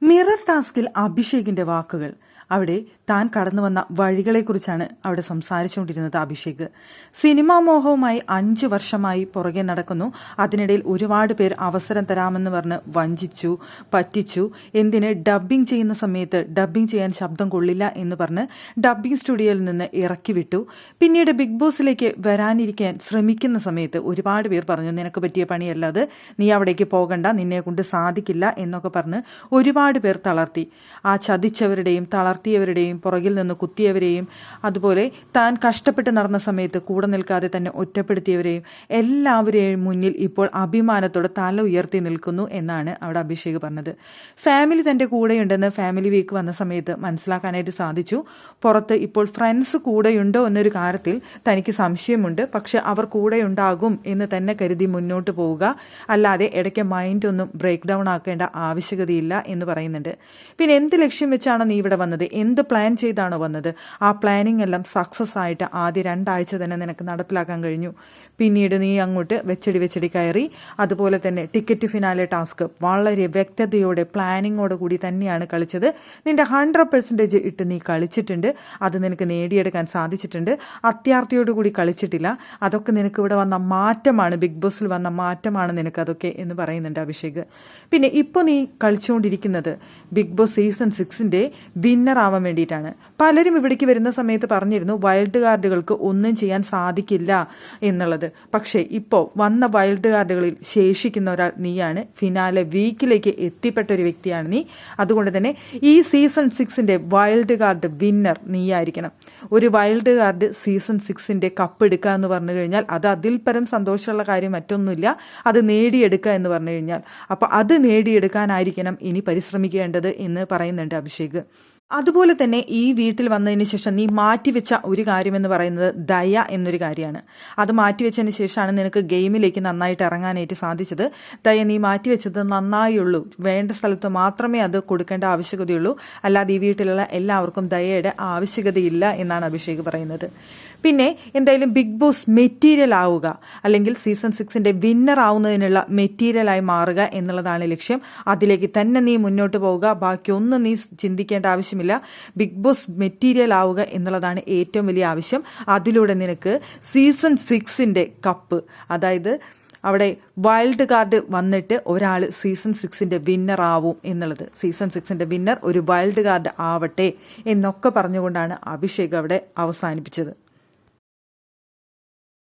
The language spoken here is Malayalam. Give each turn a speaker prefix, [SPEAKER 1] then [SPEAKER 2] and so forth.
[SPEAKER 1] മിറർ ടാസ്കിൽ അഭിഷേകിന്റെ വാക്കുകൾ. അവിടെ താൻ കടന്നു വന്ന വഴികളെക്കുറിച്ചാണ് അവിടെ സംസാരിച്ചുകൊണ്ടിരുന്നത് അഭിഷേക്. സിനിമാ മോഹവുമായി 5 വർഷമായി പുറകെ നടക്കുന്നു. അതിനിടയിൽ ഒരുപാട് പേർ അവസരം തരാമെന്ന് പറഞ്ഞ് വഞ്ചിച്ചു, പറ്റിച്ചു. എന്തിന് ഡബ്ബിംഗ് ചെയ്യുന്ന സമയത്ത് ഡബ്ബിംഗ് ചെയ്യാൻ ശബ്ദം കൊള്ളില്ല എന്ന് പറഞ്ഞ് ഡബ്ബിംഗ് സ്റ്റുഡിയോയിൽ നിന്ന് ഇറക്കി വിട്ടു. പിന്നീട് ബിഗ് ബോസിലേക്ക് വരാനിരിക്കാൻ ശ്രമിക്കുന്ന സമയത്ത് ഒരുപാട് പേർ പറഞ്ഞു, നിനക്ക് പറ്റിയ പണിയല്ലാതെ നീ അവിടേക്ക് പോകണ്ട, നിന്നെ കൊണ്ട് സാധിക്കില്ല എന്നൊക്കെ പറഞ്ഞ് ഒരുപാട് പേർ തളർത്തി. ആ ചതിച്ചവരുടെയും തളർത്തിയവരുടെയും പുറകിൽ നിന്ന് കുത്തിയവരെയും അതുപോലെ താൻ കഷ്ടപ്പെട്ട് നടന്ന സമയത്ത് കൂടെ നിൽക്കാതെ തന്നെ ഒറ്റപ്പെടുത്തിയവരെയും എല്ലാവരെയും മുന്നിൽ ഇപ്പോൾ അഭിമാനത്തോടെ തല ഉയർത്തി നിൽക്കുന്നു എന്നാണ് അവിടെ അഭിഷേക് പറഞ്ഞത്. ഫാമിലി തൻ്റെ കൂടെയുണ്ടെന്ന് ഫാമിലി വീക്ക് വന്ന സമയത്ത് മനസ്സിലാക്കാനായിട്ട് സാധിച്ചു. പുറത്ത് ഇപ്പോൾ ഫ്രണ്ട്സ് കൂടെയുണ്ടോ എന്നൊരു കാര്യത്തിൽ തനിക്ക് സംശയമുണ്ട്. പക്ഷെ അവർ കൂടെയുണ്ടാകും എന്ന് തന്നെ കരുതി മുന്നോട്ട് പോവുക, അല്ലാതെ ഇടയ്ക്ക് മൈൻഡൊന്നും ബ്രേക്ക് ഡൗൺ ആക്കേണ്ട ആവശ്യകതയില്ല എന്ന് പറയുന്നുണ്ട്. പിന്നെ എന്ത് ലക്ഷ്യം വെച്ചാണോ നീ ഇവിടെ വന്നത്, എന്ത് പ്ലാൻ ചെയ്താണോ വന്നത്, ആ പ്ലാനിങ് എല്ലാം സക്സസ് ആയിട്ട് ആദ്യ 2 ആഴ്ച തന്നെ നിനക്ക് നടപ്പിലാക്കാൻ കഴിഞ്ഞു. പിന്നീട് നീ അങ്ങോട്ട് വെച്ചടി കയറി. അതുപോലെ തന്നെ ടിക്കറ്റ് ഫിനാലെ ടാസ്ക് വളരെ വ്യക്തതയോടെ പ്ലാനിങ്ങോട് കൂടി തന്നെയാണ് കളിച്ചത്. നിന്റെ 100% ഇട്ട് നീ കളിച്ചിട്ടുണ്ട്. അത് നിനക്ക് നേടിയെടുക്കാൻ സാധിച്ചിട്ടുണ്ട്. അത്യാർത്ഥിയോടുകൂടി കളിച്ചിട്ടില്ല. അതൊക്കെ നിനക്ക് ഇവിടെ വന്ന മാറ്റമാണ്, ബിഗ് ബോസിൽ വന്ന മാറ്റമാണ് നിനക്കതൊക്കെ എന്ന് പറയുന്നുണ്ട് അഭിഷേക്. പിന്നെ ഇപ്പോൾ നീ കളിച്ചുകൊണ്ടിരിക്കുന്നത് ബിഗ് ബോസ് സീസൺ 6 വിന്നർ ആവാൻ വേണ്ടിയിട്ടാണ്. പലരും ഇവിടേക്ക് വരുന്ന സമയത്ത് പറഞ്ഞിരുന്നു വൈൽഡ് കാർഡുകൾക്ക് ഒന്നും ചെയ്യാൻ സാധിക്കില്ല എന്നുള്ളത്. പക്ഷേ ഇപ്പോൾ വന്ന വൈൽഡ് കാർഡുകളിൽ ശേഷിക്കുന്ന ഒരാൾ നീയാണ്. ഫിനാലെ വീക്കിലേക്ക് എത്തിപ്പെട്ട ഒരു വ്യക്തിയാണ് നീ. അതുകൊണ്ട് തന്നെ ഈ സീസൺ 6 വൈൽഡ് കാർഡ് വിന്നർ നീയായിരിക്കണം. ഒരു വൈൽഡ് കാർഡ് സീസൺ 6 കപ്പ് എടുക്കുക എന്ന് പറഞ്ഞു കഴിഞ്ഞാൽ അത് അതിൽ പരം സന്തോഷമുള്ള കാര്യം മറ്റൊന്നുമില്ല. അത് നേടിയെടുക്കുക എന്ന് പറഞ്ഞു കഴിഞ്ഞാൽ അപ്പോൾ അത് നേടിയെടുക്കാനായിരിക്കണം ഇനി പരിശ്രമിക്കേണ്ടത് എന്ന് പറയുന്നുണ്ട് അഭിഷേക്. അതുപോലെ തന്നെ ഈ വീട്ടിൽ വന്നതിന് ശേഷം നീ മാറ്റിവെച്ച ഒരു കാര്യമെന്ന് പറയുന്നത് ദയ എന്നൊരു കാര്യമാണ്. അത് മാറ്റിവെച്ചതിന് ശേഷമാണ് നിനക്ക് ഗെയിമിലേക്ക് നന്നായിട്ട് ഇറങ്ങാനായിട്ട് സാധിച്ചത്. ദയ നീ മാറ്റിവെച്ചത് നന്നായുള്ളൂ. വേണ്ട സ്ഥലത്ത് മാത്രമേ അത് കൊടുക്കേണ്ട ആവശ്യകതയുള്ളൂ, അല്ലാതെ ഈ വീട്ടിലുള്ള എല്ലാവർക്കും ദയയുടെ ആവശ്യകതയില്ല എന്നാണ് അഭിഷേക് പറയുന്നത്. പിന്നെ എന്തായാലും ബിഗ് ബോസ് മെറ്റീരിയൽ ആവുക, അല്ലെങ്കിൽ സീസൺ 6 വിന്നർ ആവുന്നതിനുള്ള മെറ്റീരിയലായി മാറുക എന്നുള്ളതാണ് ലക്ഷ്യം. അതിലേക്ക് തന്നെ നീ മുന്നോട്ട് പോവുക. ബാക്കിയൊന്നും നീ ചിന്തിക്കേണ്ട ആവശ്യം. ബിഗ് ബോസ് മെറ്റീരിയൽ ആവുക എന്നുള്ളതാണ് ഏറ്റവും വലിയ ആവശ്യം. അതിലൂടെ നിനക്ക് സീസൺ 6 കപ്പ്, അതായത് അവിടെ വൈൽഡ് കാർഡ് വന്നിട്ട് ഒരാൾ സീസൺ 6 വിന്നർ ആവും എന്നുള്ളത്, സീസൺ 6 വിന്നർ ഒരു വൈൽഡ് കാർഡ് ആവട്ടെ എന്നൊക്കെ പറഞ്ഞുകൊണ്ടാണ് അഭിഷേക് അവിടെ അവസാനിപ്പിച്ചത്.